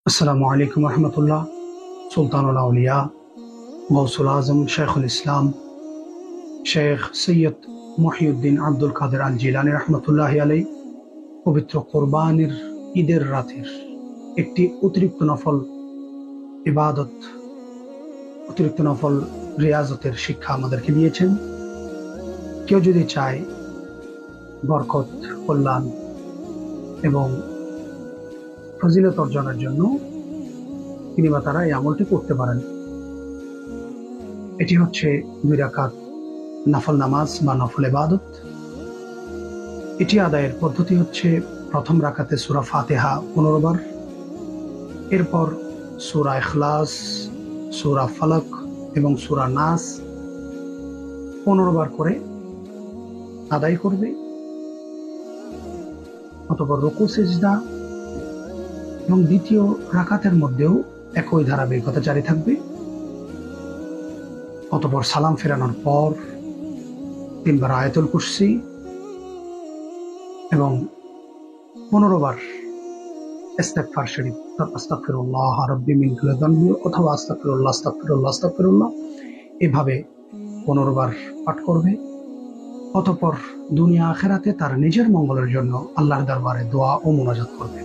আসসালামু আলাইকুম রহমতুল্লাহ। সুলতানুল আউলিয়া গৌসুল আজম শেখুল ইসলাম শেখ সৈয়দ মহিউদ্দিন আব্দুল কাদের আল জিলানী রহমতুল্লাহ আলাই পবিত্র কোরবানির ঈদের রাতের একটি অতিরিক্ত নফল ইবাদত, অতিরিক্ত নফল রিয়াজতের শিক্ষা আমাদেরকে দিয়েছেন। কেউ যদি চায় বরকত, কল্যাণ এবং ফজিলত অর্জনের জন্য তিনি বা তারা এই আমলটি করতে পারেন। এটি হচ্ছে 2 রাকাত নফল নামাজ বা নফল ইবাদত। এটি আদায়ের পদ্ধতি হচ্ছে প্রথম রাকাতে সূরা ফাতিহা 15 বার, এরপর সূরা ইখলাস, সূরা ফালাক এবং সূরা নাস 15 বার করে আদায় করবে। অতঃপর রুকু সিজদা এবং দ্বিতীয় রাকাতের মধ্যেও একই ধারাবাহিকতা জারি থাকবে। অতঃপর সালাম ফেরানোর পর 3 বার আয়াতুল কুরসি এবং 15 বার ইস্তেগফার শরীফ, আস্তাগফিরুল্লাহ রাব্বি মিন কুল্লি যানবি অথবা আস্তাগফিরুল্লাহ আস্তাগফিরুল্লাহ আস্তাগফিরুল্লাহ, এভাবে 15 বার পাঠ করবে। অতঃপর দুনিয়া আখিরাতে তার নিজের মঙ্গলের জন্য আল্লাহর দরবারে দোয়া ও মুনাজাত করবে।